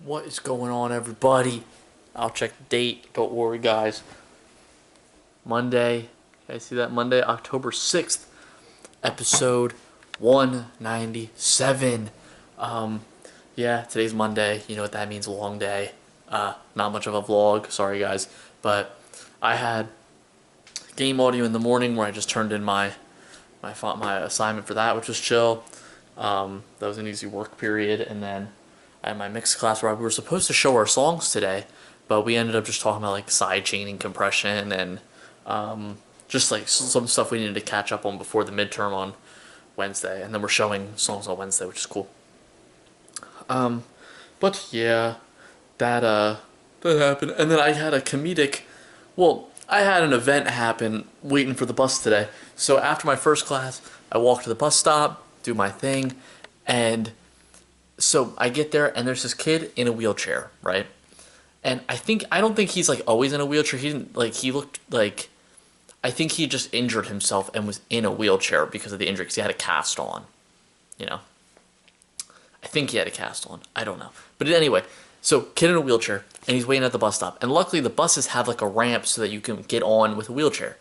What is going on, everybody? I'll check the date. Don't worry, guys. Monday. You guys see that? Monday, October 6th, episode 197. Yeah, today's Monday. You know what that means, a long day. Not much of a vlog. Sorry, guys. But I had game audio in the morning where I just turned in my assignment for that, which was chill. That was an easy work period. And then I had my mixed class where we were supposed to show our songs today, but we ended up just talking about like side chaining compression and just like some stuff we needed to catch up on before the midterm on Wednesday. And then we're showing songs on Wednesday, which is cool. But yeah, that happened. And then I had a comedic, well, I had an event happen waiting for the bus today. So after my first class, I walk to the bus stop, do my thing, and so I get there and there's this kid in a wheelchair, right? And I don't think he's like always in a wheelchair. He didn't like he looked like I think he just injured himself and was in a wheelchair because of the injury because he had a cast on, you know. I think he had a cast on. I don't know. But anyway, so kid in a wheelchair and he's waiting at the bus stop. And luckily the buses have like a ramp so that you can get on with a wheelchair.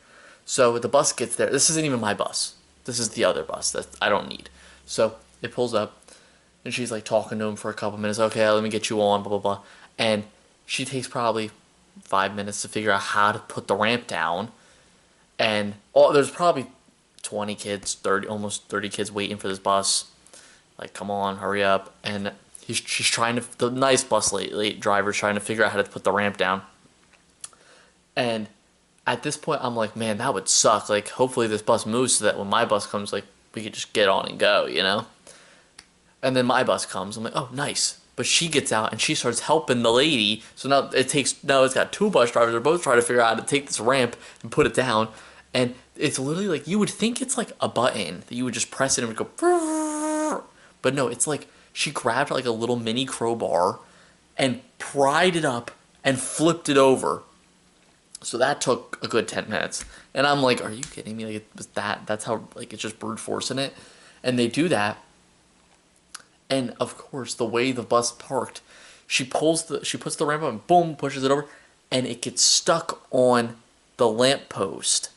So the bus gets there. This isn't even my bus. This is the other bus that I don't need. So it pulls up and she's like talking to him for a couple minutes. Okay, let me get you on, blah, blah, blah. And she takes probably 5 minutes to figure out how to put the ramp down. And there's probably 20 kids, 30, almost 30 kids waiting for this bus. Like, come on, hurry up. And she's trying to, the nice bus late driver's trying to figure out how to put the ramp down. And at this point, I'm like, man, that would suck. Like, hopefully this bus moves so that when my bus comes, like, we could just get on and go, you know? And then my bus comes. I'm like, oh, nice. But she gets out and she starts helping the lady. So now it's got two bus drivers. They're both trying to figure out how to take this ramp and put it down. And it's literally like, you would think it's like a button that you would just press it and it would go. But no, it's like she grabbed like a little mini crowbar and pried it up and flipped it over. So that took a good 10 minutes. And I'm like, are you kidding me? Like, it was that's how, like, it's just brute forcing it. And they do that. And of course, the way the bus parked, she puts the ramp up and boom, pushes it over, and it gets stuck on the lamppost.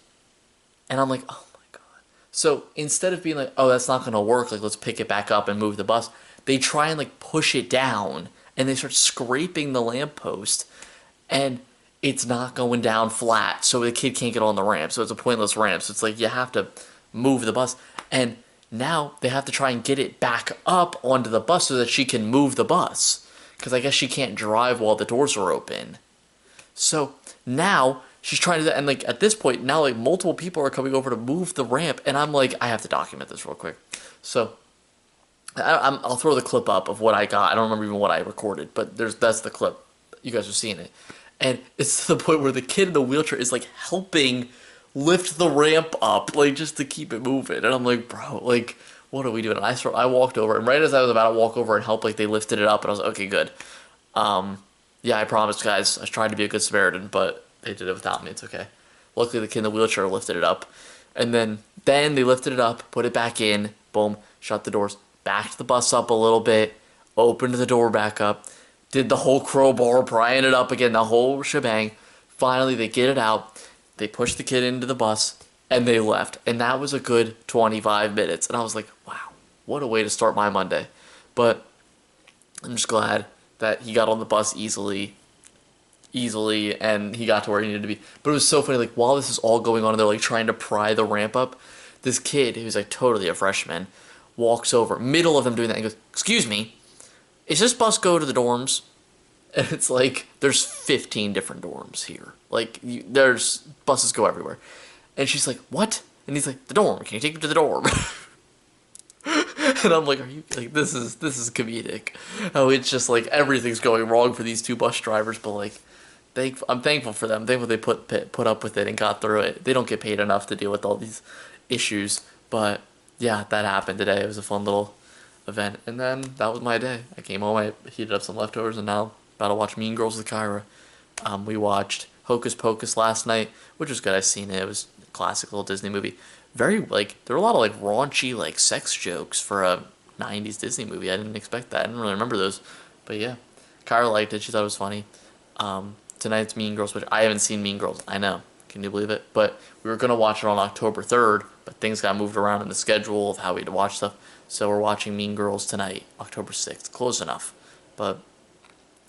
And I'm like, oh my god. So instead of being like, oh, that's not gonna work, like let's pick it back up and move the bus, they try and like push it down and they start scraping the lamppost and it's not going down flat, so the kid can't get on the ramp. So it's a pointless ramp. So it's like you have to move the bus. And now they have to try and get it back up onto the bus so that she can move the bus. Because I guess she can't drive while the doors are open. So now she's trying to, and like at this point, now like multiple people are coming over to move the ramp. And I'm like, I have to document this real quick. So I'll throw the clip up of what I got. I don't remember even what I recorded, but that's the clip. You guys are seeing it. And it's to the point where the kid in the wheelchair is like helping lift the ramp up, like just to keep it moving. And I'm like, bro, like, what are we doing? And I walked over, and right as I was about to walk over and help, like they lifted it up, and I was like, okay, good. Yeah, I promised, guys. I tried to be a good Samaritan, but they did it without me. It's okay. Luckily, the kid in the wheelchair lifted it up, and then they lifted it up, put it back in, boom, shut the doors, backed the bus up a little bit, opened the door back up, did the whole crowbar, prying it up again, the whole shebang. Finally, they get it out. They pushed the kid into the bus, and they left. And that was a good 25 minutes. And I was like, wow, what a way to start my Monday. But I'm just glad that he got on the bus easily, and he got to where he needed to be. But it was so funny, like, while this is all going on, and they're, like, trying to pry the ramp up, this kid, who's, like, totally a freshman, walks over, middle of them doing that, and goes, excuse me, is this bus go to the dorms? And it's like, there's 15 different dorms here. Like, there's buses go everywhere. And she's like, what? And he's like, the dorm. Can you take me to the dorm? And I'm like, are you, like, this is comedic. Oh, it's just like everything's going wrong for these two bus drivers, but like, I'm thankful for them. I'm thankful they put up with it and got through it. They don't get paid enough to deal with all these issues. But yeah, that happened today. It was a fun little event. And then that was my day. I came home, I heated up some leftovers, and now about to watch Mean Girls with Kyra. We watched Hocus Pocus last night, which was good. I've seen it. It was a classic little Disney movie. Very, like, there were a lot of, like, raunchy, like, sex jokes for a 90s Disney movie. I didn't expect that. I didn't really remember those. But yeah. Kyra liked it. She thought it was funny. Tonight's Mean Girls, which I haven't seen Mean Girls. I know. Can you believe it? But we were going to watch it on October 3rd, but things got moved around in the schedule of how we had to watch stuff. So we're watching Mean Girls tonight, October 6th. Close enough. But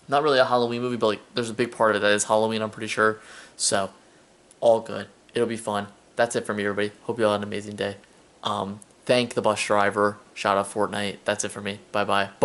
not really a Halloween movie, but like there's a big part of it that is Halloween, I'm pretty sure. So all good. It'll be fun. That's it for me, everybody. Hope you all had an amazing day. Thank the bus driver. Shout out Fortnite. That's it for me. Bye-bye.